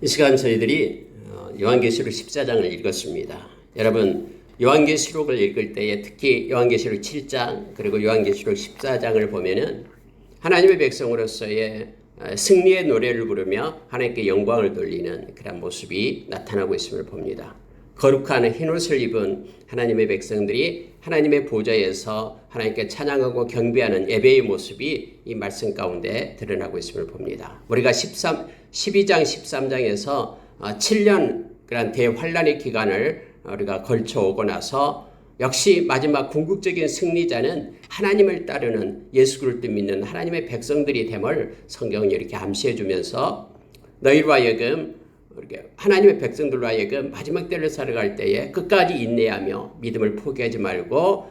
이 시간 저희들이 요한계시록 14장을 읽었습니다. 여러분, 요한계시록을 읽을 때에 특히 요한계시록 7장 그리고 요한계시록 14장을 보면은 하나님의 백성으로서의 승리의 노래를 부르며 하나님께 영광을 돌리는 그런 모습이 나타나고 있음을 봅니다. 거룩한 흰옷을 입은 하나님의 백성들이 하나님의 보좌에서 하나님께 찬양하고 경배하는 예배의 모습이 이 말씀 가운데 드러나고 있음을 봅니다. 우리가 12장 13장에서 7년 그런 대환란의 기간을 우리가 걸쳐오고 나서 역시 마지막 궁극적인 승리자는 하나님을 따르는 예수 그리스도 믿는 하나님의 백성들이 됨을 성경은 이렇게 암시해 주면서 너희로 하여금 하나님의 백성들로 하여금 마지막 때를 살아갈 때에 끝까지 인내하며 믿음을 포기하지 말고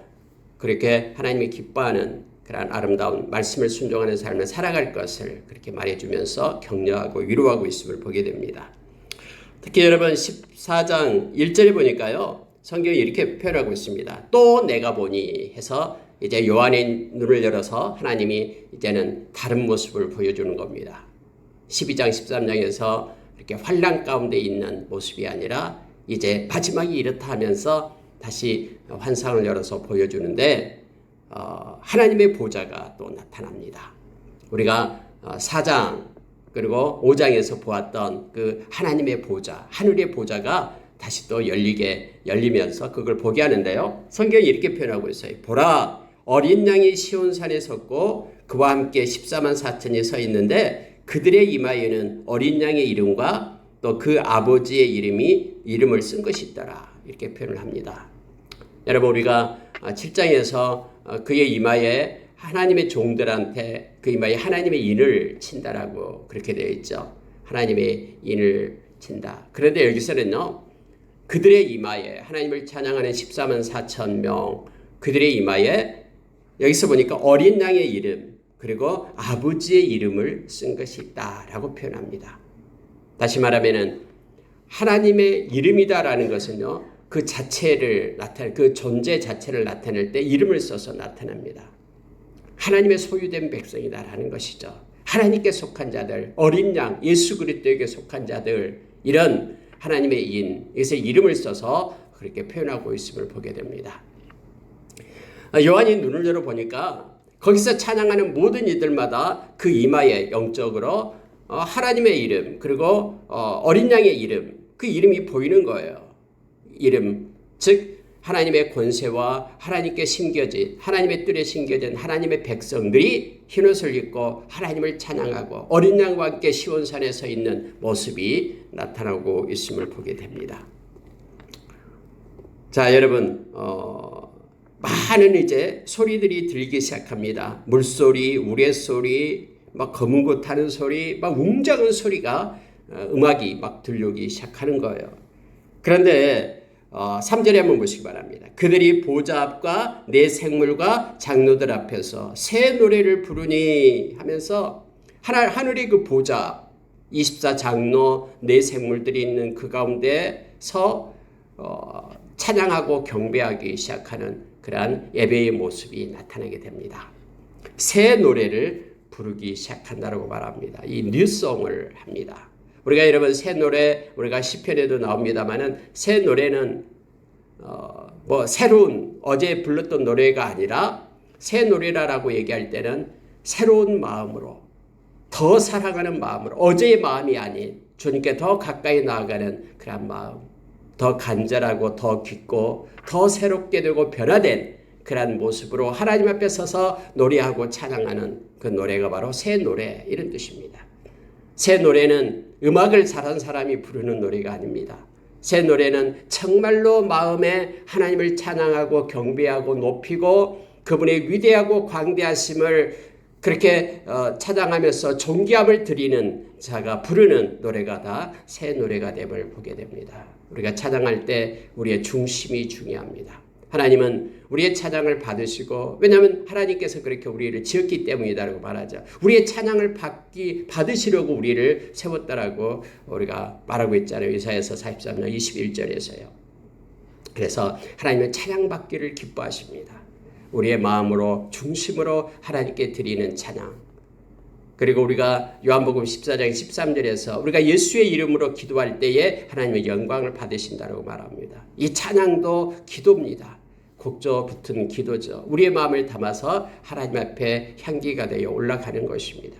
그렇게 하나님이 기뻐하는 그런 아름다운 말씀을 순종하는 삶을 살아갈 것을 그렇게 말해주면서 격려하고 위로하고 있음을 보게 됩니다. 특히 여러분 14장 1절에 보니까요. 성경이 이렇게 표현하고 있습니다. 또 내가 보니 해서 이제 요한의 눈을 열어서 하나님이 이제는 다른 모습을 보여주는 겁니다. 12장 13장에서 이렇게 환난 가운데 있는 모습이 아니라 이제 마지막이 이렇다 하면서 다시 환상을 열어서 보여주는데 하나님의 보좌가 또 나타납니다. 우리가 4장 그리고 5장에서 보았던 그 하나님의 보좌, 하늘의 보좌가 다시 또 열리면서 그걸 보게 하는데요. 성경이 이렇게 표현하고 있어요. 보라, 어린 양이 시온산에 섰고 그와 함께 14만 4천이 서 있는데 그들의 이마에는 어린 양의 이름과 또 그 아버지의 이름을 쓴 것이 있더라. 이렇게 표현을 합니다. 여러분 우리가 7장에서 그의 이마에 하나님의 종들한테 그 이마에 하나님의 인을 친다라고 그렇게 되어 있죠. 하나님의 인을 친다. 그런데 여기서는요. 그들의 이마에 하나님을 찬양하는 14만 4천 명 그들의 이마에 여기서 보니까 어린 양의 이름 그리고 아버지의 이름을 쓴 것이 있다라고 표현합니다. 다시 말하면은 하나님의 이름이다라는 것은요. 그 자체를 그 존재 자체를 나타낼 때 이름을 써서 나타납니다. 하나님의 소유된 백성이다라는 것이죠. 하나님께 속한 자들, 어린 양, 예수 그리스도에게 속한 자들 이런 하나님의 인, 여기서 이름을 써서 그렇게 표현하고 있음을 보게 됩니다. 요한이 눈을 열어보니까 거기서 찬양하는 모든 이들마다 그 이마에 영적으로 하나님의 이름 그리고 어린 양의 이름 그 이름이 보이는 거예요. 이름 즉 하나님의 권세와 하나님께 심겨진 하나님의 뜰에 심겨진 하나님의 백성들이 흰옷을 입고 하나님을 찬양하고 어린 양과 함께 시온산에 서 있는 모습이 나타나고 있음을 보게 됩니다. 자 여러분 많은 이제 소리들이 들리기 시작합니다. 물소리, 우레소리, 막 검은 것 타는 소리, 막 웅장한 소리가 음악이 막 들려오기 시작하는 거예요. 그런데 3절에 한번 보시기 바랍니다. 그들이 보좌 앞과 네 생물과 장로들 앞에서 새 노래를 부르니 하면서 하늘의 그 보좌 24장로 네 생물들이 있는 그 가운데서 찬양하고 경배하기 시작하는 그러한 예배의 모습이 나타나게 됩니다. 새 노래를 부르기 시작한다고 말합니다. 이 뉴송을 합니다. 우리가 여러분 새 노래 우리가 시편에도 나옵니다만은 새 노래는 새로운 어제 불렀던 노래가 아니라 새 노래라고 얘기할 때는 새로운 마음으로 더 사랑하는 마음으로 어제의 마음이 아닌 주님께 더 가까이 나아가는 그런 마음 더 간절하고 더 깊고 더 새롭게 되고 변화된 그런 모습으로 하나님 앞에 서서 노래하고 찬양하는 그 노래가 바로 새 노래 이런 뜻입니다. 새 노래는 음악을 잘한 사람이 부르는 노래가 아닙니다. 새 노래는 정말로 마음에 하나님을 찬양하고 경배하고 높이고 그분의 위대하고 광대하심을 그렇게 찬양하면서 존귀함을 드리는 자가 부르는 노래가 다 새 노래가 됨을 보게 됩니다. 우리가 찬양할 때 우리의 중심이 중요합니다. 하나님은 우리의 찬양을 받으시고 왜냐하면 하나님께서 그렇게 우리를 지었기 때문이다라고 말하죠. 우리의 찬양을 받으시려고 우리를 세웠다라고 우리가 말하고 있잖아요. 이사야서 43장 21절에서요. 그래서 하나님은 찬양받기를 기뻐하십니다. 우리의 마음으로 중심으로 하나님께 드리는 찬양 그리고 우리가 요한복음 14장 13절에서 우리가 예수의 이름으로 기도할 때에 하나님의 영광을 받으신다고 말합니다. 이 찬양도 기도입니다. 곡조 붙은 기도죠. 우리의 마음을 담아서 하나님 앞에 향기가 되어 올라가는 것입니다.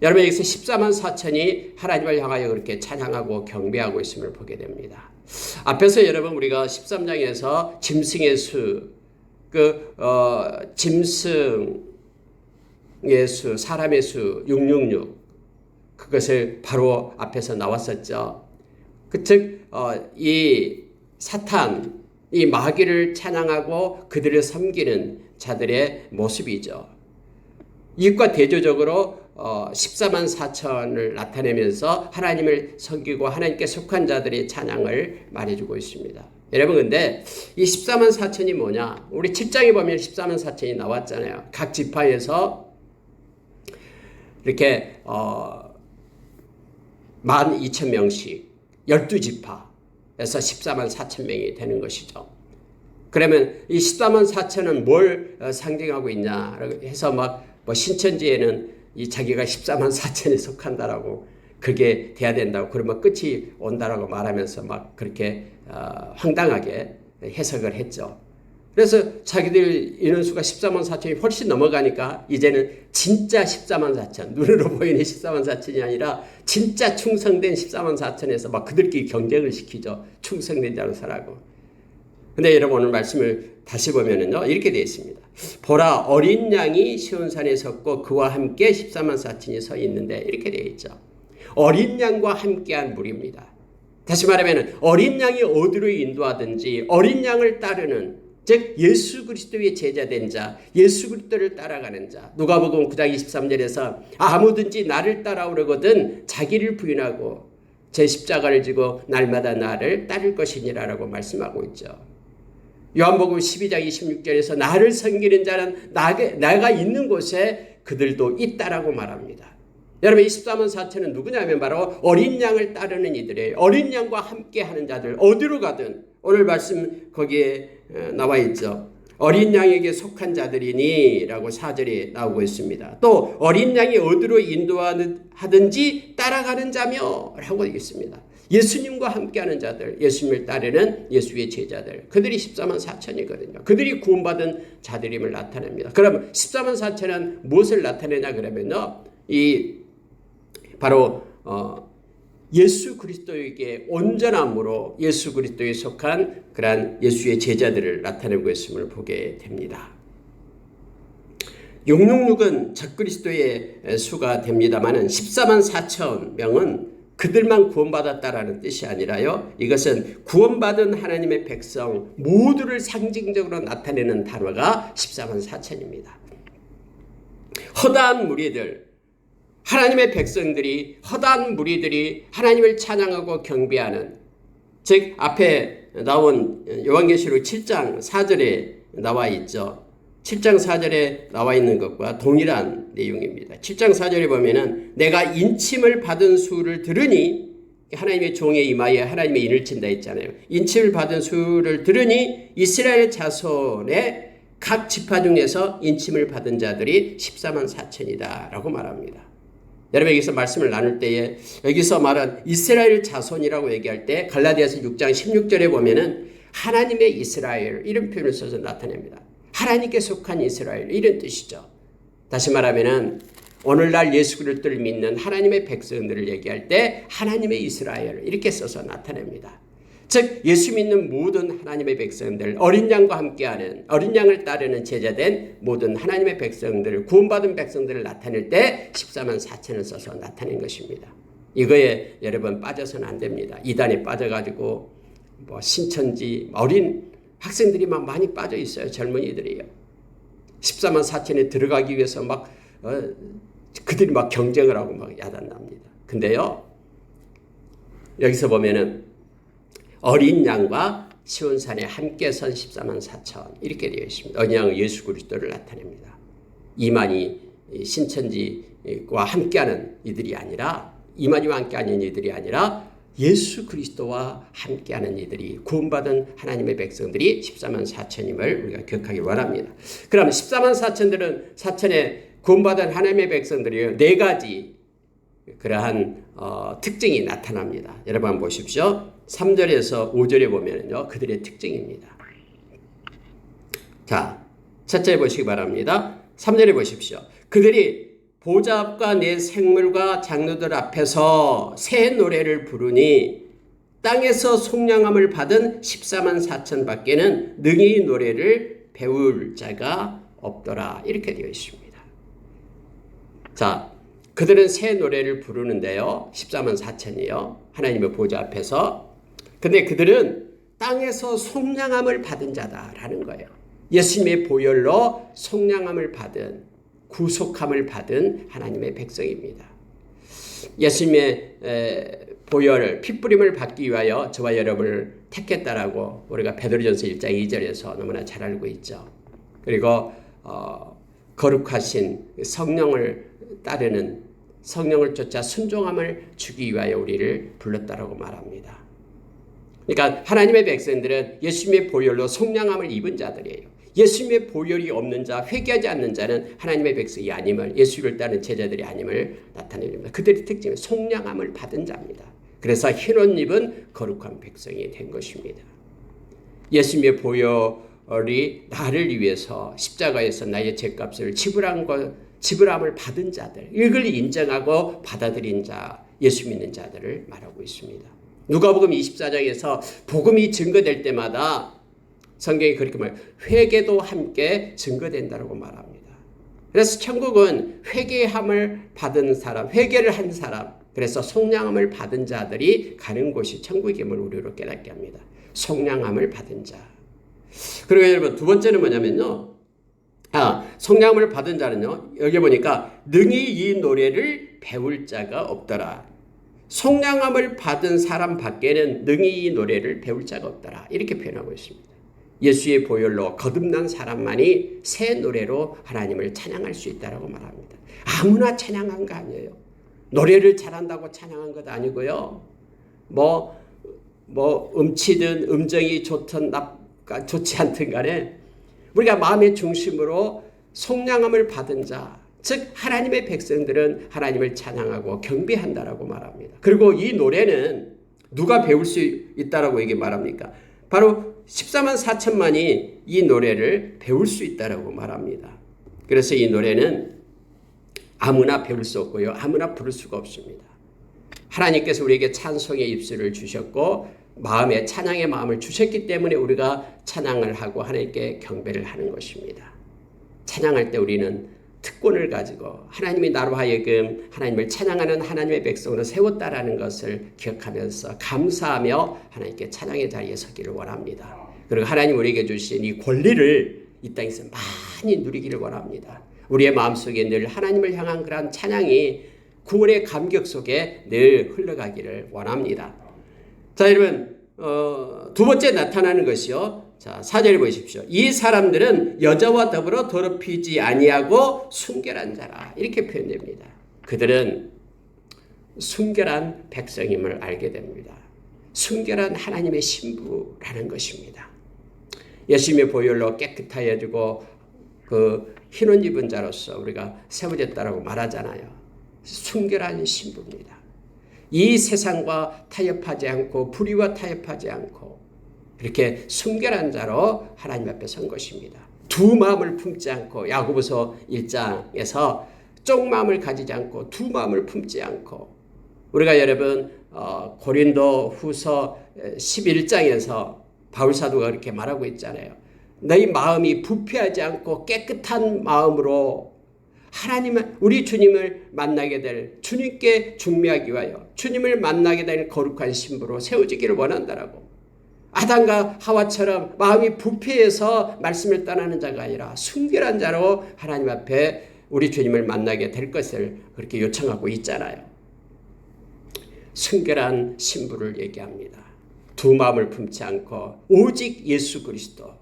여러분 여기서 14만 4천이 하나님을 향하여 그렇게 찬양하고 경배하고 있음을 보게 됩니다. 앞에서 여러분 우리가 13장에서 짐승의 수, 짐승의 수, 사람의 수 666 그것을 바로 앞에서 나왔었죠. 즉 이 사탄, 이 마귀를 찬양하고 그들을 섬기는 자들의 모습이죠. 이것과 대조적으로 14만 4천을 나타내면서 하나님을 섬기고 하나님께 속한 자들의 찬양을 말해주고 있습니다. 여러분 근데 이 14만 4천이 뭐냐? 우리 7장에 보면 14만 4천이 나왔잖아요. 각 지파에서 이렇게 12,000명씩 12지파에서 14만 4천 명이 되는 것이죠. 그러면 이 14만 4천은 뭘 상징하고 있냐 해서 막 뭐 신천지에는 이 자기가 14만 4천에 속한다라고 그게 돼야 된다고 그러면 끝이 온다라고 말하면서 막 그렇게 황당하게 해석을 했죠. 그래서 자기들 인원수가 14만 4천이 훨씬 넘어가니까 이제는 진짜 14만 4천, 눈으로 보이는 14만 4천이 아니라 진짜 충성된 14만 4천에서 막 그들끼리 경쟁을 시키죠. 충성된 자로 살라고. 근데 여러분 오늘 말씀을 다시 보면은요 이렇게 되어 있습니다. 보라 어린 양이 시온산에 섰고 그와 함께 14만 4천이 서 있는데 이렇게 되어 있죠. 어린 양과 함께한 무리입니다. 다시 말하면 어린 양이 어디로 인도하든지 어린 양을 따르는 즉 예수 그리스도의 제자된 자, 예수 그리스도를 따라가는 자. 누가복음 9장 23절에서 아무든지 나를 따라오려거든 자기를 부인하고 제 십자가를 지고 날마다 나를 따를 것이니라라고 말씀하고 있죠. 요한복음 12장 26절에서 나를 섬기는 자는 나가 있는 곳에 그들도 있다라고 말합니다. 여러분 24만 4천은 누구냐면 바로 어린 양을 따르는 이들이에요. 어린 양과 함께하는 자들 어디로 가든 오늘 말씀 거기에 나와 있죠. 어린 양에게 속한 자들이니 라고 4절에 나오고 있습니다. 또 어린 양이 어디로 인도하든지 따라가는 자며 라고 있습니다. 예수님과 함께하는 자들, 예수님을 따르는 예수의 제자들, 그들이 14만 4천이거든요. 그들이 구원받은 자들임을 나타냅니다. 그럼 14만 4천은 무엇을 나타내냐 그러면요, 바로 예수 그리스도에게 온전함으로 예수 그리스도에 속한 그러한 예수의 제자들을 나타내고 있음을 보게 됩니다. 666은 적그리스도의 수가 됩니다만은 14만 4천 명은 그들만 구원받았다라는 뜻이 아니라요. 이것은 구원받은 하나님의 백성 모두를 상징적으로 나타내는 단어가 14만 4천입니다. 허다한 무리들, 하나님의 백성들이 허다한 무리들이 하나님을 찬양하고 경배하는 즉 앞에 나온 요한계시록 7장 4절에 나와 있죠. 7장 4절에 나와 있는 것과 동일한 내용입니다. 7장 4절에 보면은 내가 인침을 받은 수를 들으니 하나님의 종의 이마에 하나님의 인을 친다 했잖아요. 인침을 받은 수를 들으니 이스라엘 자손의 각 지파 중에서 인침을 받은 자들이 14만 4천이다 라고 말합니다. 여러분 여기서 말씀을 나눌 때에 여기서 말한 이스라엘 자손이라고 얘기할 때 갈라디아서 6장 16절에 보면은 하나님의 이스라엘 이런 표현을 써서 나타냅니다. 하나님께 속한 이스라엘 이런 뜻이죠. 다시 말하면은 오늘날 예수 그리스도를 믿는 하나님의 백성들을 얘기할 때 하나님의 이스라엘 이렇게 써서 나타냅니다. 즉 예수 믿는 모든 하나님의 백성들 어린 양과 함께하는 어린 양을 따르는 제자된 모든 하나님의 백성들을 구원받은 백성들을 나타낼 때 14만 4천을 써서 나타낸 것입니다. 이거에 여러분 빠져서는 안 됩니다. 이단에 빠져가지고 뭐 신천지 어린 학생들이 막 많이 빠져 있어요. 젊은이들이요. 14만 4천에 들어가기 위해서 막 그들이 막 경쟁을 하고 막 야단납니다. 근데요 여기서 보면은 어린 양과 시온산에 함께 선 14만 4천 이렇게 되어 있습니다. 어린 양은 예수 그리스도를 나타냅니다. 이만희 신천지와 함께하는 이들이 아니라 이만희와 함께하는 이들이 아니라 예수 그리스도와 함께하는 이들이 구원받은 하나님의 백성들이 14만 4천임을 우리가 기억하기 원합니다. 그럼 14만 4천들은 4천의 구원받은 하나님의 백성들이 네 가지 그러한 특징이 나타납니다. 여러분 한번 보십시오. 3절에서 5절에 보면요, 그들의 특징입니다. 자, 첫째 보시기 바랍니다. 3절에 보십시오. 그들이 보좌 앞과 내 생물과 장로들 앞에서 새 노래를 부르니 땅에서 속량함을 받은 14만 4천 밖에는 능히 노래를 배울 자가 없더라. 이렇게 되어 있습니다. 자, 그들은 새 노래를 부르는데요. 14만 4천이요. 하나님의 보좌 앞에서. 근데 그들은 땅에서 속량함을 받은 자다라는 거예요. 예수님의 보혈로 속량함을 받은, 구속함을 받은 하나님의 백성입니다. 예수님의 보혈, 피뿌림을 받기 위하여 저와 여러분을 택했다라고 우리가 베드로전서 1장 2절에서 너무나 잘 알고 있죠. 그리고 거룩하신 성령을 따르는, 성령을 쫓아 순종함을 주기 위하여 우리를 불렀다라고 말합니다. 그러니까 하나님의 백성들은 예수님의 보혈로 속량함을 입은 자들이에요. 예수님의 보혈이 없는 자, 회개하지 않는 자는 하나님의 백성이 아님을, 예수를 따르는 제자들이 아님을 나타냅니다. 그들의 특징은 속량함을 받은 자입니다. 그래서 흰옷 입은 거룩한 백성이 된 것입니다. 예수님의 보혈이 나를 위해서 십자가에서 나의 죄값을 지불함을 받은 자들, 이걸 인정하고 받아들인 자, 예수 믿는 자들을 말하고 있습니다. 누가복음 24장에서 복음이 증거될 때마다 성경이 그렇게 말해요. 회개도 함께 증거된다고 말합니다. 그래서 천국은 회개함을 받은 사람, 회개를 한 사람, 그래서 속량함을 받은 자들이 가는 곳이 천국임을 우리로 깨닫게 합니다. 속량함을 받은 자. 그리고 여러분 두 번째는 뭐냐면요. 속량함을 받은 자는요. 여기 보니까 능히 이 노래를 배울 자가 없더라. 속량함을 받은 사람 밖에는 능히 이 노래를 배울 자가 없더라. 이렇게 표현하고 있습니다. 예수의 보혈로 거듭난 사람만이 새 노래로 하나님을 찬양할 수 있다고 말합니다. 아무나 찬양한 거 아니에요. 노래를 잘한다고 찬양한 것 아니고요. 음치든 음정이 좋든 좋지 않든 간에 우리가 마음의 중심으로 속량함을 받은 자, 즉 하나님의 백성들은 하나님을 찬양하고 경배한다라고 말합니다. 그리고 이 노래는 누가 배울 수 있다라고 이게 말합니까? 바로 14만 4천만이 이 노래를 배울 수 있다라고 말합니다. 그래서 이 노래는 아무나 배울 수 없고요. 아무나 부를 수가 없습니다. 하나님께서 우리에게 찬송의 입술을 주셨고 마음에 찬양의 마음을 주셨기 때문에 우리가 찬양을 하고 하나님께 경배를 하는 것입니다. 찬양할 때 우리는 특권을 가지고 하나님이 나로 하여금 하나님을 찬양하는 하나님의 백성으로 세웠다라는 것을 기억하면서 감사하며 하나님께 찬양의 자리에 서기를 원합니다. 그리고 하나님 우리에게 주신 이 권리를 이 땅에서 많이 누리기를 원합니다. 우리의 마음속에 늘 하나님을 향한 그런 찬양이 구원의 감격 속에 늘 흘러가기를 원합니다. 자, 여러분 두 번째 나타나는 것이요. 자, 4절에 보십시오. 이 사람들은 여자와 더불어 더럽히지 아니하고 순결한 자라. 이렇게 표현됩니다. 그들은 순결한 백성임을 알게 됩니다. 순결한 하나님의 신부라는 것입니다. 예수님의 보혈로 깨끗하여지고 그 흰옷 입은 자로서 우리가 세워졌다라고 말하잖아요. 순결한 신부입니다. 이 세상과 타협하지 않고 불의와 타협하지 않고 이렇게 순결한 자로 하나님 앞에 선 것입니다. 두 마음을 품지 않고 야고보서 1장에서 쪽마음을 가지지 않고 두 마음을 품지 않고 우리가 여러분 고린도 후서 11장에서 바울사도가 그렇게 말하고 있잖아요. 너희 마음이 부패하지 않고 깨끗한 마음으로 하나님은 우리 주님을 만나게 될 주님께 중매하기 위하여 주님을 만나게 될 거룩한 신부로 세워지기를 원한다라고. 아담과 하와처럼 마음이 부패해서 말씀을 떠나는 자가 아니라 순결한 자로 하나님 앞에 우리 주님을 만나게 될 것을 그렇게 요청하고 있잖아요. 순결한 신부를 얘기합니다. 두 마음을 품지 않고 오직 예수 그리스도,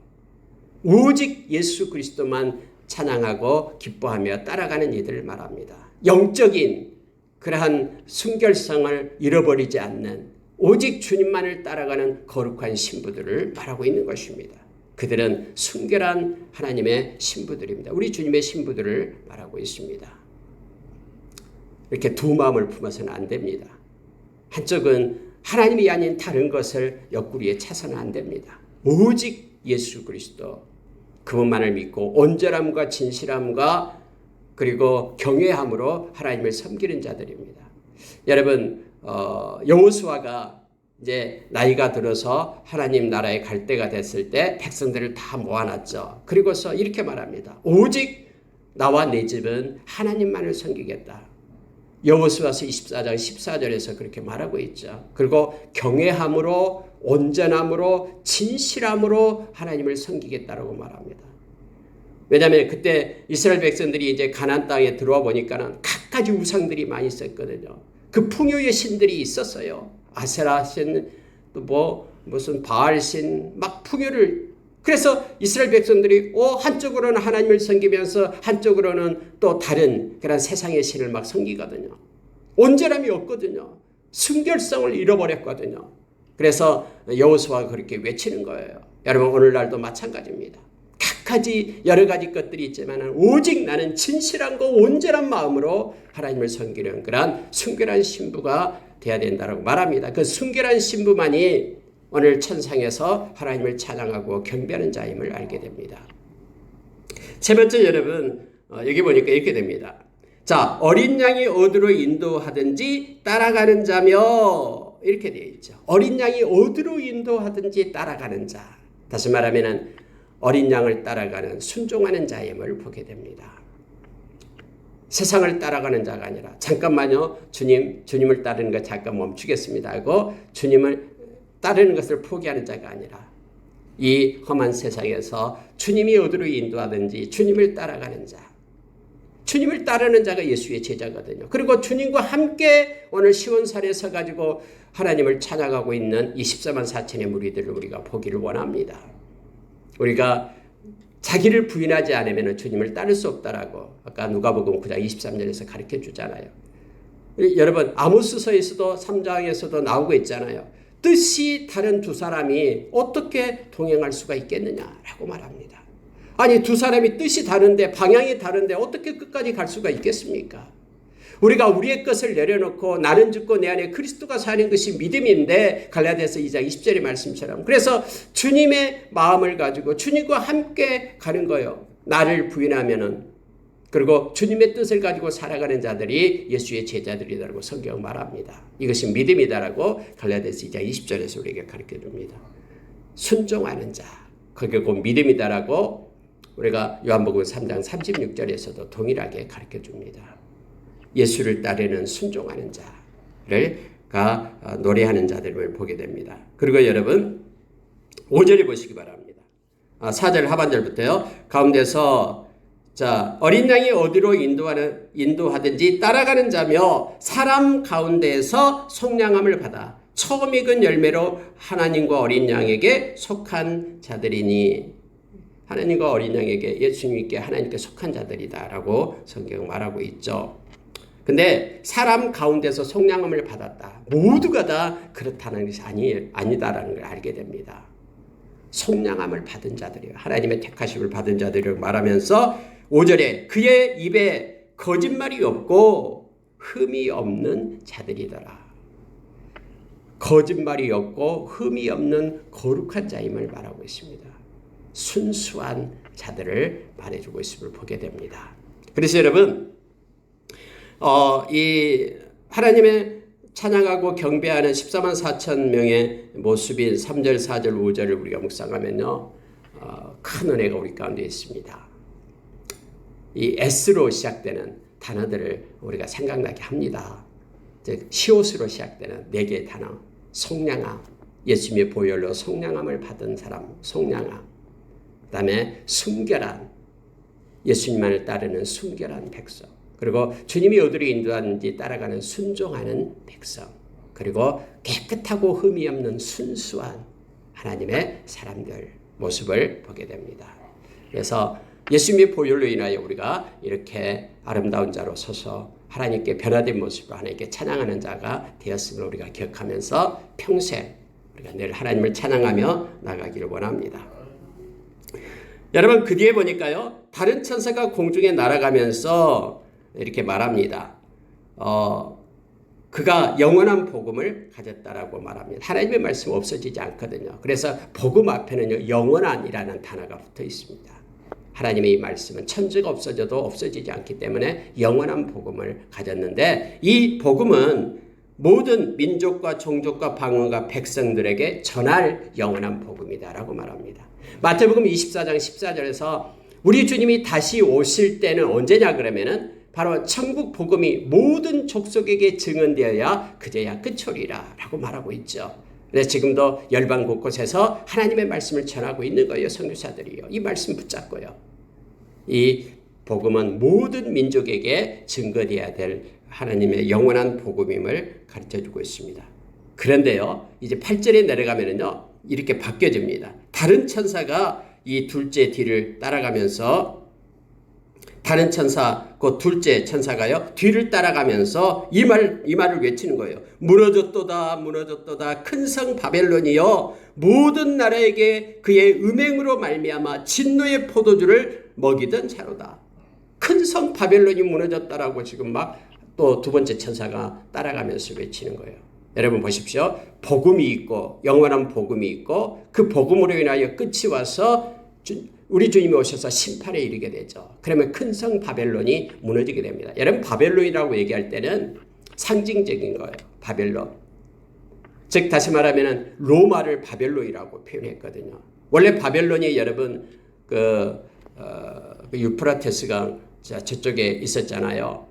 오직 예수 그리스도만 찬양하고 기뻐하며 따라가는 이들을 말합니다. 영적인 그러한 순결성을 잃어버리지 않는 오직 주님만을 따라가는 거룩한 신부들을 말하고 있는 것입니다. 그들은 순결한 하나님의 신부들입니다. 우리 주님의 신부들을 말하고 있습니다. 이렇게 두 마음을 품어서는 안 됩니다. 한쪽은 하나님이 아닌 다른 것을 옆구리에 차서는 안 됩니다. 오직 예수 그리스도 그분만을 믿고 온전함과 진실함과 그리고 경외함으로 하나님을 섬기는 자들입니다. 여러분 여호수아가 이제 나이가 들어서 하나님 나라에 갈 때가 됐을 때 백성들을 다 모아놨죠. 그리고서 이렇게 말합니다. 오직 나와 내 집은 하나님만을 섬기겠다. 여호수아서 24장 14절에서 그렇게 말하고 있죠. 그리고 경외함으로 온전함으로 진실함으로 하나님을 섬기겠다라고 말합니다. 왜냐하면 그때 이스라엘 백성들이 이제 가나안 땅에 들어와 보니까는 갖가지 우상들이 많이 있었거든요. 그 풍요의 신들이 있었어요. 아세라 신, 또 무슨 바알 신, 막 풍요를. 그래서 이스라엘 백성들이 한쪽으로는 하나님을 섬기면서 한쪽으로는 또 다른 그런 세상의 신을 막 섬기거든요. 온전함이 없거든요. 순결성을 잃어버렸거든요. 그래서 여호수아가 그렇게 외치는 거예요. 여러분 오늘날도 마찬가지입니다. 각가지 여러 가지 것들이 있지만 오직 나는 진실한 거 온전한 마음으로 하나님을 섬기는 그런 순결한 신부가 돼야 된다고 말합니다. 그 순결한 신부만이 오늘 천상에서 하나님을 찬양하고 경배하는 자임을 알게 됩니다. 세 번째 여러분 여기 보니까 이렇게 됩니다. 자, 어린 양이 어디로 인도하든지 따라가는 자며 이렇게 되어 있죠. 어린 양이 어디로 인도하든지 따라가는 자. 다시 말하면 어린 양을 따라가는 순종하는 자임을 보게 됩니다. 세상을 따라가는 자가 아니라 잠깐만요. 주님을 따르는 거 잠깐 멈추겠습니다 하고 주님을 따르는 것을 포기하는 자가 아니라 이 험한 세상에서 주님이 어디로 인도하든지 주님을 따라가는 자. 주님을 따르는 자가 예수의 제자거든요. 그리고 주님과 함께 오늘 시온산에 서가지고 하나님을 찬양하고 있는 24만 4천의 무리들을 우리가 보기를 원합니다. 우리가 자기를 부인하지 않으면 주님을 따를 수 없다라고 아까 누가복음 9장 23절에서 가르쳐 주잖아요. 여러분 아모스서에서도 3장에서도 나오고 있잖아요. 뜻이 다른 두 사람이 어떻게 동행할 수가 있겠느냐라고 말합니다. 아니 두 사람이 뜻이 다른데 방향이 다른데 어떻게 끝까지 갈 수가 있겠습니까? 우리가 우리의 것을 내려놓고 나는 죽고 내 안에 그리스도가 사는 것이 믿음인데 갈라디아서 2장 20절의 말씀처럼 그래서 주님의 마음을 가지고 주님과 함께 가는 거예요. 나를 부인하면은 그리고 주님의 뜻을 가지고 살아가는 자들이 예수의 제자들이라고 성경은 말합니다. 이것이 믿음이다라고 갈라디아서 2장 20절에서 우리에게 가르쳐 줍니다. 순종하는 자 그게 곧 믿음이다라고 우리가 요한복음 3장 36절에서도 동일하게 가르쳐 줍니다. 예수를 따르는 순종하는 자를 노래하는 자들을 보게 됩니다. 그리고 여러분 5절에 보시기 바랍니다. 4절 하반절부터요. 가운데서 자 어린 양이 어디로 인도하든지 따라가는 자며 사람 가운데에서 속량함을 받아 처음 익은 열매로 하나님과 어린 양에게 속한 자들이니 하나님과 어린 양에게 예수님께 하나님께 속한 자들이다라고 성경은 말하고 있죠. 근데 사람 가운데서 속량함을 받았다. 모두가 다 그렇다는 것이 아니다라는 걸 알게 됩니다. 속량함을 받은 자들이에요. 하나님의 택하심을 받은 자들이라고 말하면서 5절에 그의 입에 거짓말이 없고 흠이 없는 자들이더라. 거짓말이 없고 흠이 없는 거룩한 자임을 말하고 있습니다. 순수한 자들을 말해주고 있음을 보게 됩니다. 그래서 여러분 이 하나님의 찬양하고 경배하는 14만 4천 명의 모습인 3절, 4절, 5절을 우리가 묵상하면요 큰 은혜가 우리 가운데 있습니다. 이 S로 시작되는 단어들을 우리가 생각나게 합니다. 즉 시옷으로 시작되는 4개의 단어 속량함, 예수님의 보혈로 속량함을 받은 사람 속량함, 그 다음에 순결한 예수님만을 따르는 순결한 백성, 그리고 주님이 어디로 인도하는지 따라가는 순종하는 백성, 그리고 깨끗하고 흠이 없는 순수한 하나님의 사람들 모습을 보게 됩니다. 그래서 예수님의 보혈로 인하여 우리가 이렇게 아름다운 자로 서서 하나님께 변화된 모습으로 하나님께 찬양하는 자가 되었음을 우리가 기억하면서 평생 우리가 늘 하나님을 찬양하며 나가기를 원합니다. 여러분 그 뒤에 보니까요. 다른 천사가 공중에 날아가면서 이렇게 말합니다. 그가 영원한 복음을 가졌다라고 말합니다. 하나님의 말씀은 없어지지 않거든요. 그래서 복음 앞에는요. 영원한이라는 단어가 붙어 있습니다. 하나님의 이 말씀은 천지가 없어져도 없어지지 않기 때문에 영원한 복음을 가졌는데 이 복음은 모든 민족과 종족과 방언과 백성들에게 전할 영원한 복음이다라고 말합니다. 마태복음 24장 14절에서 우리 주님이 다시 오실 때는 언제냐 그러면은 바로 천국 복음이 모든 족속에게 증언되어야 그제야 끝이리라 라고 말하고 있죠. 그래서 지금도 열방 곳곳에서 하나님의 말씀을 전하고 있는 거예요. 선교사들이요. 이 말씀 붙잡고요. 이 복음은 모든 민족에게 증거되어야 될 하나님의 영원한 복음임을 가르쳐주고 있습니다. 그런데요. 이제 8절에 내려가면은요. 이렇게 바뀌어집니다. 다른 천사가 이 둘째 뒤를 따라가면서 다른 천사, 그 둘째 천사가요, 뒤를 따라가면서 이 말을 외치는 거예요. 무너졌도다, 무너졌도다, 큰 성 바벨론이여, 모든 나라에게 그의 음행으로 말미암아 진노의 포도주를 먹이던 자로다. 큰 성 바벨론이 무너졌다라고 지금 막 또 두 번째 천사가 따라가면서 외치는 거예요. 여러분 보십시오. 복음이 있고, 영원한 복음이 있고, 그 복음으로 인하여 끝이 와서 우리 주님이 오셔서 심판에 이르게 되죠. 그러면 큰 성 바벨론이 무너지게 됩니다. 여러분 바벨론이라고 얘기할 때는 상징적인 거예요. 바벨론. 즉 다시 말하면 로마를 바벨론이라고 표현했거든요. 원래 바벨론이 여러분 그 유프라테스강 저쪽에 있었잖아요.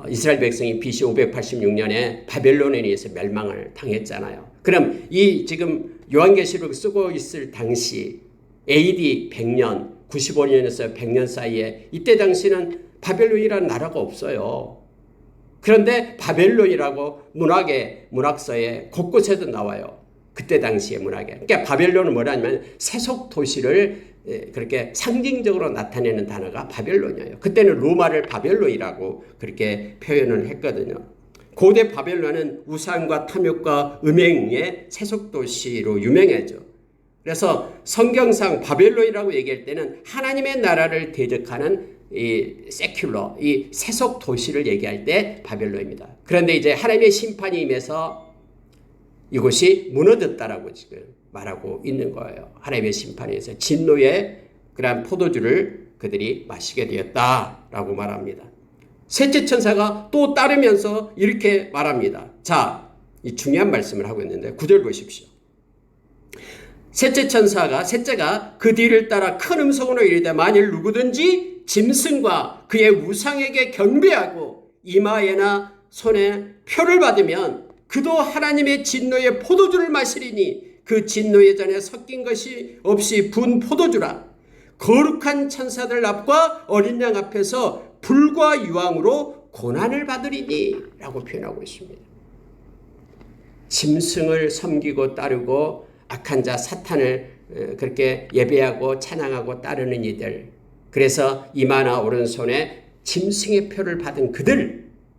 이스라엘 백성이 BC 586년에 바벨론에 의해서 멸망을 당했잖아요. 그럼 이 지금 요한계시록 쓰고 있을 당시 AD 100년, 95년에서 100년 사이에 이때 당시는 바벨론이라는 나라가 없어요. 그런데 바벨론이라고 문학서에 곳곳에도 나와요. 그때 당시의 문학에. 그러니까 바벨론은 뭐냐면 세속 도시를 그렇게 상징적으로 나타내는 단어가 바벨론이에요. 그때는 로마를 바벨론이라고 그렇게 표현을 했거든요. 고대 바벨론은 우상과 탐욕과 음행의 세속 도시로 유명하죠. 그래서 성경상 바벨론이라고 얘기할 때는 하나님의 나라를 대적하는 이 세큘러, 이 세속 도시를 얘기할 때 바벨론입니다. 그런데 이제 하나님의 심판이 임해서 이곳이 무너졌다라고 지금 말하고 있는 거예요. 하나님의 심판에 의해서 진노의 그러한 포도주를 그들이 마시게 되었다라고 말합니다. 셋째 천사가 또 따르면서 이렇게 말합니다. 자, 이 중요한 말씀을 하고 있는데 9절 보십시오. 셋째가 그 뒤를 따라 큰 음성으로 이르되 만일 누구든지 짐승과 그의 우상에게 경배하고 이마에나 손에 표를 받으면 그도 하나님의 진노의 포도주를 마시리니 그 진노의 잔에 섞인 것이 없이 분 포도주라. 거룩한 천사들 앞과 어린 양 앞에서 불과 유황으로 고난을 받으리니 라고 표현하고 있습니다. 짐승을 섬기고 따르고 악한 자 사탄을 그렇게 예배하고 찬양하고 따르는 이들, 그래서 이마나 오른손에 짐승의 표를 받은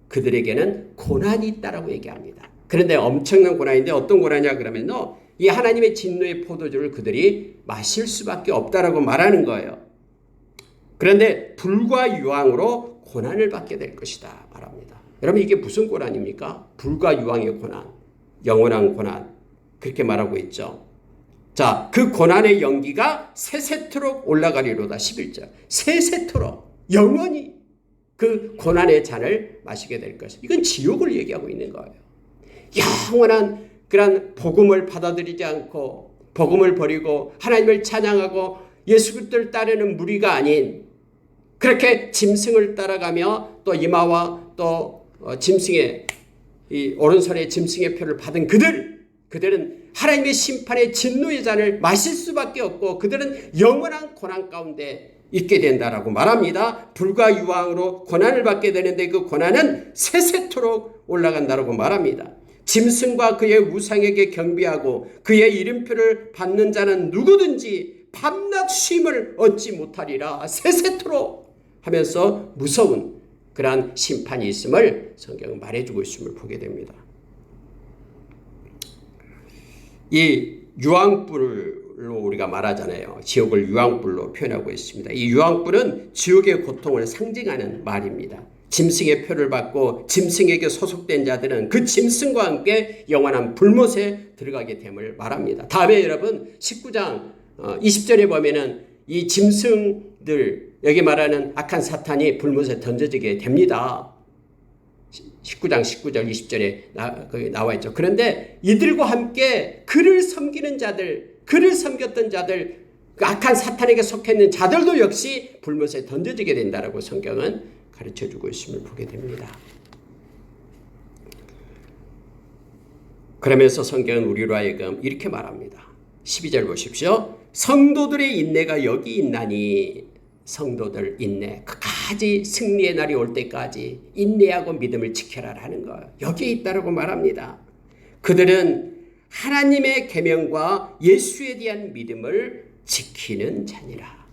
그들에게는 고난이 있다라고 얘기합니다. 그런데 엄청난 고난인데 어떤 고난이냐 그러면요, 이 하나님의 진노의 포도주를 그들이 마실 수밖에 없다라고 말하는 거예요. 그런데 불과 유황으로 고난을 받게 될 것이다 말합니다. 여러분 이게 무슨 고난입니까? 불과 유황의 고난, 영원한 고난, 그렇게 말하고 있죠. 자, 그 고난의 연기가 세세토록 올라가리로다. 11절. 세세토록 영원히 그 고난의 잔을 마시게 될 것이다. 이건 지옥을 얘기하고 있는 거예요. 영원한 그런 복음을 받아들이지 않고 복음을 버리고 하나님을 찬양하고 예수 그리스도를 따르는 무리가 아닌 그렇게 짐승을 따라가며 또 이마와 또 짐승의 이 오른손에 짐승의 표를 받은 그들은 하나님의 심판의 진노의 잔을 마실 수밖에 없고 그들은 영원한 고난 가운데 있게 된다라고 말합니다. 불과 유황으로 고난을 받게 되는데 그 고난은 세세토록 올라간다라고 말합니다. 짐승과 그의 우상에게 경배하고 그의 이름표를 받는 자는 누구든지 밤낮 쉼을 얻지 못하리라. 세세토록 하면서 무서운 그러한 심판이 있음을 성경은 말해주고 있음을 보게 됩니다. 이 유황불 유황불로 우리가 말하잖아요. 지옥을 유황불로 표현하고 있습니다. 이 유황불은 지옥의 고통을 상징하는 말입니다. 짐승의 표를 받고 짐승에게 소속된 자들은 그 짐승과 함께 영원한 불못에 들어가게 됨을 말합니다. 다음에 여러분 19장 20절에 보면은 이 짐승들, 여기 말하는 악한 사탄이 불못에 던져지게 됩니다. 19장 19절 20절에 거기 나와 있죠. 그런데 이들과 함께 그를 섬기는 자들, 그를 섬겼던 자들, 그 악한 사탄에게 속했는 자들도 역시 불못에 던져지게 된다라고 성경은 가르쳐주고 있음을 보게 됩니다. 그러면서 성경은 우리로 하여금 이렇게 말합니다. 12절 보십시오. 성도들의 인내가 여기 있나니, 성도들 인내, 끝까지 승리의 날이 올 때까지 인내하고 믿음을 지켜라라는 거 여기에 있다라고 말합니다. 그들은 하나님의 계명과 예수에 대한 믿음을 지키는 자니라.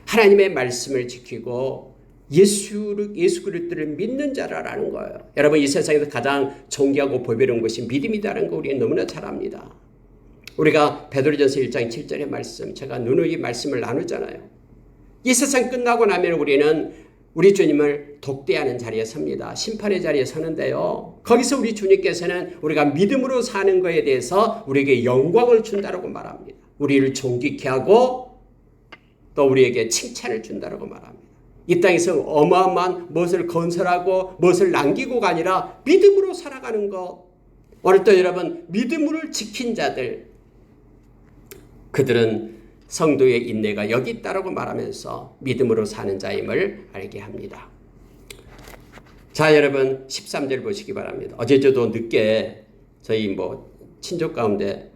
하나님의 말씀을 지키고 예수 그리스도를 믿는 자라는 거예요. 여러분, 이 세상에서 가장 존귀하고 보배로운 것이 믿음이라는 거 우리는 너무나 잘 압니다. 우리가 베드로전서 1장 7절의 말씀, 제가 누누이 말씀을 나누잖아요. 이 세상 끝나고 나면 우리는 우리 주님을 독대하는 자리에 섭니다. 심판의 자리에 서는데요. 거기서 우리 주님께서는 우리가 믿음으로 사는 것에 대해서 우리에게 영광을 준다고 말합니다. 우리를 존귀케 하고 또 우리에게 칭찬을 준다고 말합니다. 이 땅에서 어마어마한 무엇을 건설하고 무엇을 남기고가 아니라 믿음으로 살아가는 것. 오늘 또 여러분, 믿음을 지킨 자들, 그들은 성도의 인내가 여기 있다라고 말하면서 믿음으로 사는 자임을 알게 합니다. 자, 여러분 13절 보시기 바랍니다. 어제 저도 늦게 저희 친족 가운데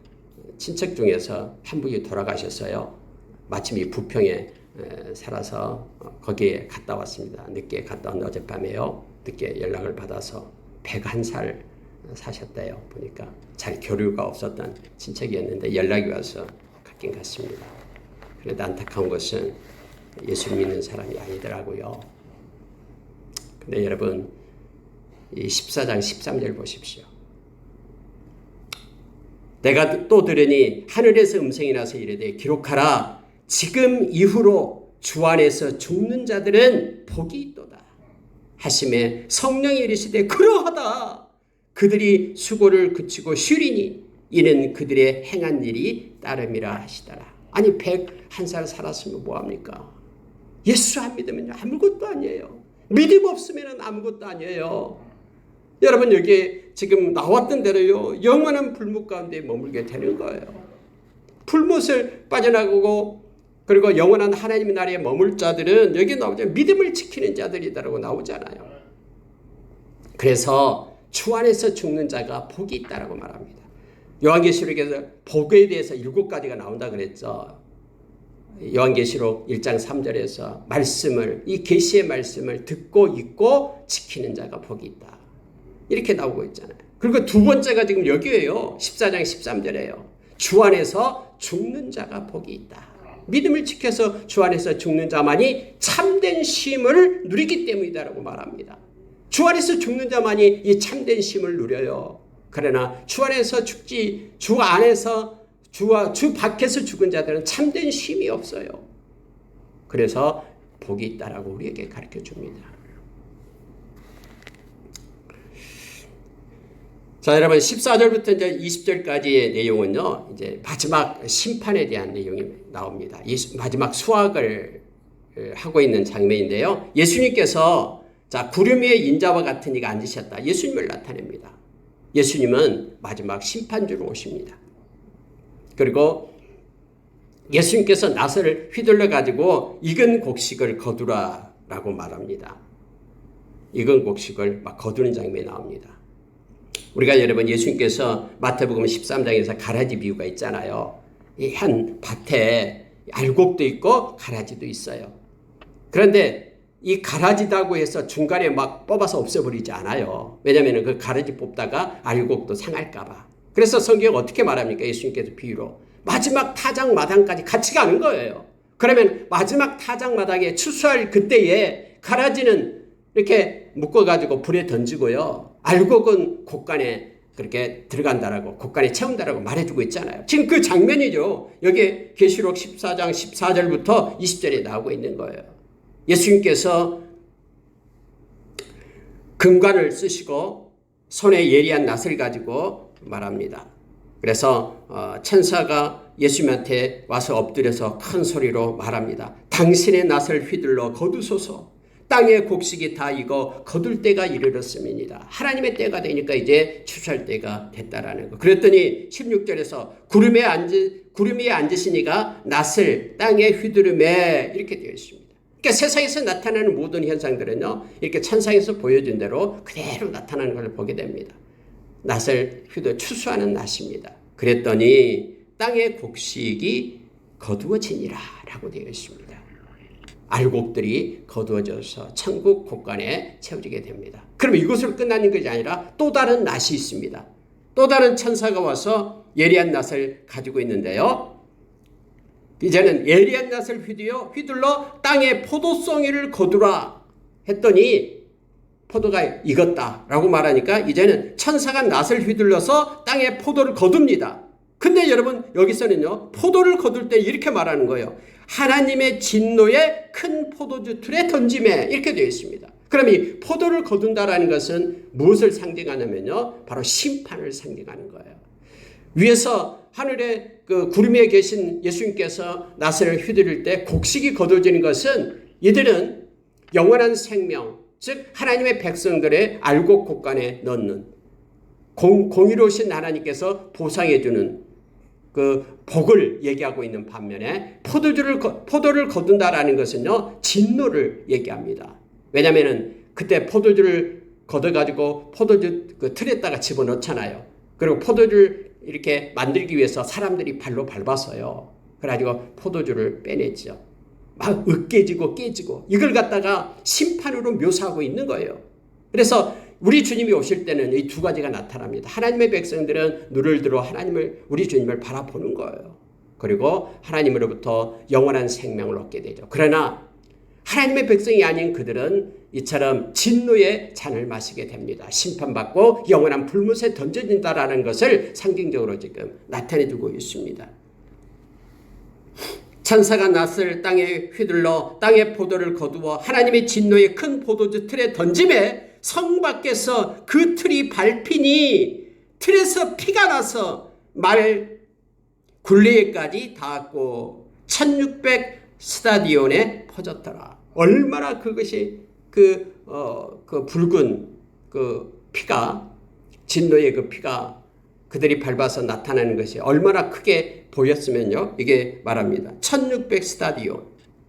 친척 중에서 한 분이 돌아가셨어요. 마침 이 부평에 살아서 거기에 갔다 왔습니다. 늦게 갔다 온 어젯밤에요. 늦게 연락을 받아서 101살 사셨대요. 보니까 잘 교류가 없었던 친척이었는데 연락이 와서 갔긴 갔습니다. 그런데 안타까운 것은 예수 믿는 사람이 아니더라고요. 근데 여러분, 이 14장 13절 보십시오. 내가 또 들으니 하늘에서 음성이 나서 이르되 기록하라. 지금 이후로 주 안에서 죽는 자들은 복이 있도다 하심에 성령이 이르시되 그러하다. 그들이 수고를 그치고 쉬리니 이는 그들의 행한 일이 따름이라 하시더라. 아니 101살 살았으면 뭐합니까? 예수 안 믿으면 아무것도 아니에요. 믿음 없으면 아무것도 아니에요. 여러분, 여기 지금 나왔던 대로요, 영원한 불못 가운데 머물게 되는 거예요. 불못을 빠져나가고 그리고 영원한 하나님의 나라에 머물 자들은 여기 나오죠. 믿음을 지키는 자들이다라고 나오잖아요. 그래서 주 안에서 죽는 자가 복이 있다라고 말합니다. 요한계시록에서 복에 대해서 7가지가 나온다 그랬죠. 요한계시록 1장 3절에서 말씀을, 이 계시의 말씀을 듣고 읽고 지키는 자가 복이 있다. 이렇게 나오고 있잖아요. 그리고 두 번째가 지금 여기에요. 14장 13절에요. 주 안에서 죽는 자가 복이 있다. 믿음을 지켜서 주 안에서 죽는 자만이 참된 쉼을 누리기 때문이다라고 말합니다. 주 안에서 죽는 자만이 이 참된 쉼을 누려요. 그러나 주 안에서 죽지, 주 안에서 주 밖에서 죽은 자들은 참된 쉼이 없어요. 그래서 복이 있다라고 우리에게 가르쳐 줍니다. 자, 여러분 14절부터 이제 20절까지의 내용은요, 이제 마지막 심판에 대한 내용이 나옵니다. 이 마지막 수학을 하고 있는 장면인데요. 예수님께서 자, 구름 위에 인자와 같은 이가 앉으셨다. 예수님을 나타냅니다. 예수님은 마지막 심판주로 오십니다. 그리고 예수님께서 낫을 휘둘러 가지고 익은 곡식을 거두라라고 말합니다. 익은 곡식을 막 거두는 장면이 나옵니다. 우리가 여러분, 예수님께서 마태복음 13장에서 가라지 비유가 있잖아요. 이 한 밭에 알곡도 있고 가라지도 있어요. 그런데 이 가라지다고 해서 중간에 막 뽑아서 없애버리지 않아요. 왜냐하면 그 가라지 뽑다가 알곡도 상할까 봐. 그래서 성경이 어떻게 말합니까? 예수님께서 비유로 마지막 타작 마당까지 같이 가는 거예요. 그러면 마지막 타작 마당에 추수할 그때에 가라지는 이렇게 묶어가지고 불에 던지고요, 알곡은 곳간에 그렇게 들어간다라고 곳간에 채운다라고 말해주고 있잖아요. 지금 그 장면이죠. 여기 계시록 14장 14절부터 20절에 나오고 있는 거예요. 예수님께서 금관을 쓰시고 손에 예리한 낫을 가지고 말합니다. 그래서 천사가 예수님한테 와서 엎드려서 큰 소리로 말합니다. 당신의 낫을 휘둘러 거두소서. 땅의 곡식이 다 익어 거둘 때가 이르렀음이니라. 하나님의 때가 되니까 이제 추수할 때가 됐다라는 거. 그랬더니 16절에서 구름에 앉으시니가 낫을 땅에 휘두르매 이렇게 되어 있습니다. 그러니까 세상에서 나타나는 모든 현상들은요, 이렇게 천상에서 보여준 대로 그대로 나타나는 걸 보게 됩니다. 낫을 휘두르 추수하는 낫입니다. 그랬더니 땅의 곡식이 거두어지니라 라고 되어 있습니다. 알곡들이 거두어져서 천국 곳간에 채워지게 됩니다. 그럼 이것으로 끝나는 것이 아니라 또 다른 낫이 있습니다. 또 다른 천사가 와서 예리한 낫을 가지고 있는데요. 이제는 예리한 낫을 휘둘러 땅에 포도송이를 거두라 했더니 포도가 익었다라고 말하니까 이제는 천사가 낫을 휘둘러서 땅에 포도를 거둡니다. 근데 여러분 여기서는요, 포도를 거둘 때 이렇게 말하는 거예요. 하나님의 진노에 큰 포도주 틀에 던짐에 이렇게 되어 있습니다. 그럼 이 포도를 거둔다라는 것은 무엇을 상징하냐면요, 바로 심판을 상징하는 거예요. 위에서 하늘에 그 구름 위에 계신 예수님께서 낫을 휘두를 때 곡식이 거둬지는 것은 이들은 영원한 생명, 즉 하나님의 백성들의 알곡 곳간에 넣는 공의로우신 하나님께서 보상해 주는 그 복을 얘기하고 있는 반면에 포도를 거둔다라는 것은요, 진노를 얘기합니다. 왜냐하면은 그때 포도주를 걷어가지고 포도주 그 틀에다가 집어넣잖아요. 그리고 포도주를 이렇게 만들기 위해서 사람들이 발로 밟아서요, 그래가지고 포도주를 빼내죠. 막 으깨지고 깨지고 이걸 갖다가 심판으로 묘사하고 있는 거예요. 그래서 우리 주님이 오실 때는 이 두 가지가 나타납니다. 하나님의 백성들은 눈을 들어 우리 주님을 바라보는 거예요. 그리고 하나님으로부터 영원한 생명을 얻게 되죠. 그러나 하나님의 백성이 아닌 그들은 이처럼 진노의 잔을 마시게 됩니다. 심판받고 영원한 불못에 던져진다라는 것을 상징적으로 지금 나타내주고 있습니다. 천사가 낫을 땅에 휘둘러 땅의 포도를 거두어 하나님의 진노의 큰 포도주 틀에 던짐에 성 밖에서 그 틀이 밟히니 틀에서 피가 나서 말 굴레에까지 닿았고 1600 스타디온에 퍼졌더라. 얼마나 그것이 그 붉은 그 피가, 진노의 그 피가 그들이 밟아서 나타나는 것이 얼마나 크게 보였으면요, 이게 말합니다. 1600 스타디온.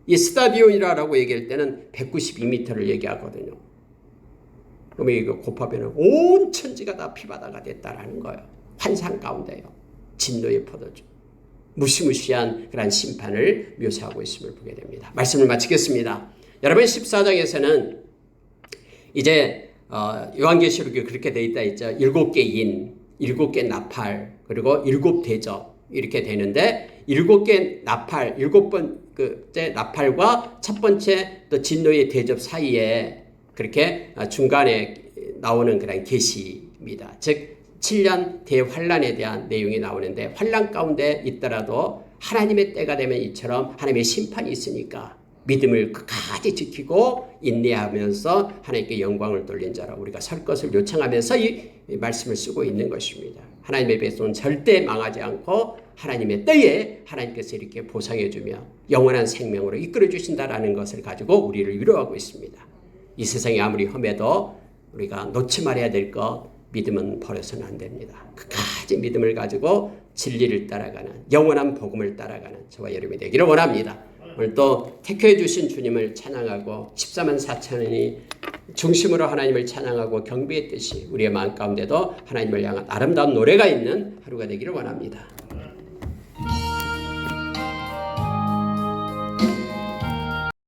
이 스타디온이라고 얘기할 때는 192m를 얘기하거든요. 그러면 이거 곱하면 온 천지가 다 피바다가 됐다라는 거예요. 환상 가운데요. 진노의 포도주. 무시무시한 그런 심판을 묘사하고 있음을 보게 됩니다. 말씀을 마치겠습니다. 여러분 14장에서는 이제 요한계시록이 그렇게 돼 있다 했죠. 7개 인, 7개 나팔, 그리고 7대접 이렇게 되는데 7개 나팔, 7번째 나팔과 첫 번째 또 진노의 대접 사이에 그렇게 중간에 나오는 그런 계시입니다. 즉 7년 대환란에 대한 내용이 나오는데 환란 가운데 있더라도 하나님의 때가 되면 이처럼 하나님의 심판이 있으니까 믿음을 끝까지 지키고 인내하면서 하나님께 영광을 돌린 자라 우리가 설 것을 요청하면서 이 말씀을 쓰고 있는 것입니다. 하나님의 백성은 절대 망하지 않고 하나님의 때에 하나님께서 이렇게 보상해주며 영원한 생명으로 이끌어주신다라는 것을 가지고 우리를 위로하고 있습니다. 이 세상이 아무리 험해도 우리가 놓지 말아야 될 것, 믿음은 버려서는 안 됩니다. 끝까지 믿음을 가지고 진리를 따라가는, 영원한 복음을 따라가는 저와 여러분이 되기를 원합니다. 오늘 또 택해 주신 주님을 찬양하고 14만 4천인이 중심으로 하나님을 찬양하고 경배했듯이 우리의 마음 가운데도 하나님을 향한 아름다운 노래가 있는 하루가 되기를 원합니다.